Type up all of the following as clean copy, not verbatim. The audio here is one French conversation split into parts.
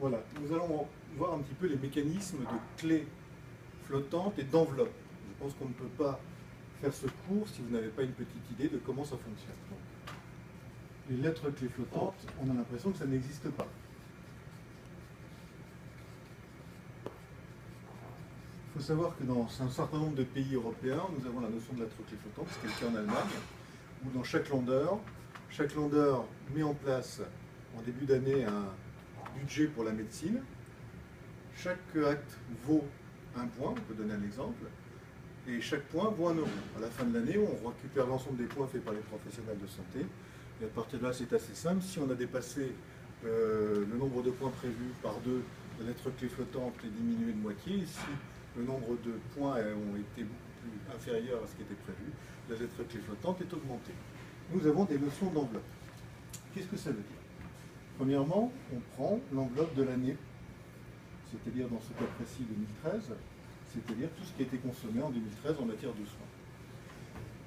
Voilà, nous allons voir un petit peu les mécanismes de clés flottantes et d'enveloppes. Je pense qu'on ne peut pas faire ce cours si vous n'avez pas une petite idée de comment ça fonctionne. Donc, les lettres clés flottantes, on a l'impression que ça n'existe pas. Il faut savoir que dans un certain nombre de pays européens, nous avons la notion de lettre clé flottante, c'est le cas en Allemagne, où dans chaque Länder met en place en début d'année un budget pour la médecine. Chaque acte vaut un point, on peut donner un exemple, et chaque point vaut 1 euro. À la fin de l'année, on récupère l'ensemble des points faits par les professionnels de santé, et à partir de là, c'est assez simple. Si on a dépassé le nombre de points prévus par 2, la lettre clé flottante est diminuée de moitié, et si le nombre de points ont été beaucoup plus inférieurs à ce qui était prévu, la lettre clé flottante est augmentée. Nous avons des notions d'enveloppe. Qu'est-ce que ça veut dire? Premièrement, on prend l'enveloppe de l'année, c'est-à-dire dans ce cas précis 2013, c'est-à-dire tout ce qui a été consommé en 2013 en matière de soins.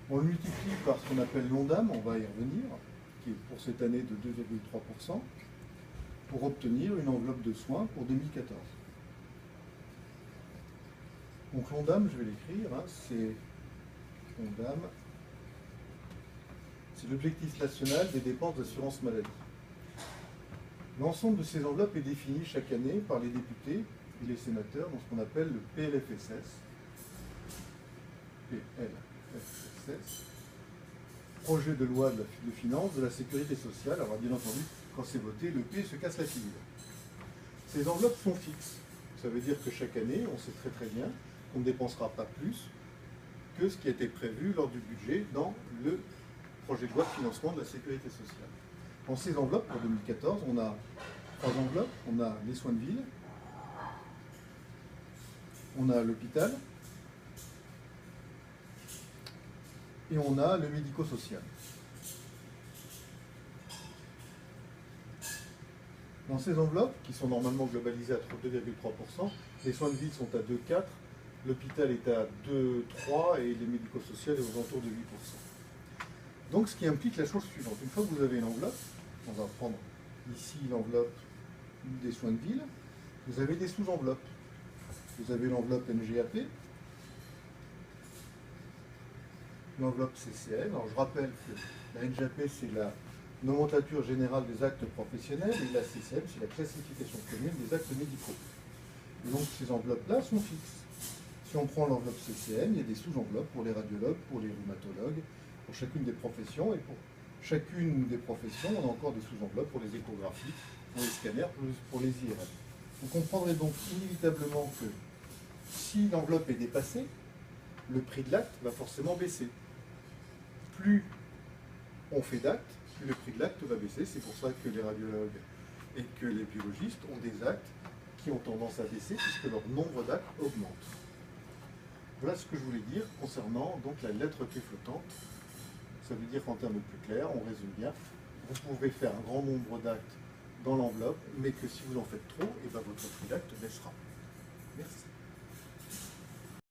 On le multiplie par ce qu'on appelle l'ONDAM, on va y revenir, qui est pour cette année de 2,3%, pour obtenir une enveloppe de soins pour 2014. Donc l'ONDAM, je vais l'écrire, c'est ONDAM, c'est l'objectif national des dépenses d'assurance maladie. L'ensemble de ces enveloppes est défini chaque année par les députés et les sénateurs dans ce qu'on appelle le PLFSS, projet de loi de finances de la sécurité sociale. Alors bien entendu, quand c'est voté, le P se casse la figure. Ces enveloppes sont fixes. Ça veut dire que chaque année, on sait très très bien qu'on ne dépensera pas plus que ce qui a été prévu lors du budget dans le projet de loi de financement de la sécurité sociale. Dans ces enveloppes, pour 2014, on a 3 enveloppes. On a les soins de ville, on a l'hôpital, et on a le médico-social. Dans ces enveloppes, qui sont normalement globalisées à 2,3%, les soins de ville sont à 2,4%, l'hôpital est à 2,3% et les médico-sociaux est aux alentours de 8%. Donc ce qui implique la chose suivante. Une fois que vous avez une enveloppe, on va prendre ici l'enveloppe des soins de ville, vous avez des sous-enveloppes. Vous avez l'enveloppe NGAP, l'enveloppe CCN. Alors je rappelle que la NGAP, c'est la nomenclature générale des actes professionnels, et la CCM, c'est la classification commune des actes médicaux. Et donc ces enveloppes-là sont fixes. Si on prend l'enveloppe CCM, il y a des sous-enveloppes pour les radiologues, pour les rhumatologues, pour chacune des professions, et pour chacune des professions, on a encore des sous-enveloppes pour les échographies, pour les scanners, pour les IRM. Vous comprendrez donc inévitablement que si l'enveloppe est dépassée, le prix de l'acte va forcément baisser. Plus on fait d'actes, plus le prix de l'acte va baisser. C'est pour ça que les radiologues et que les biologistes ont des actes qui ont tendance à baisser puisque leur nombre d'actes augmente. Voilà ce que je voulais dire concernant donc la lettre clé flottante. Ça veut dire qu'en termes plus clairs, on résume bien, vous pouvez faire un grand nombre d'actes dans l'enveloppe, mais que si vous en faites trop, et votre prix d'acte baissera. Merci.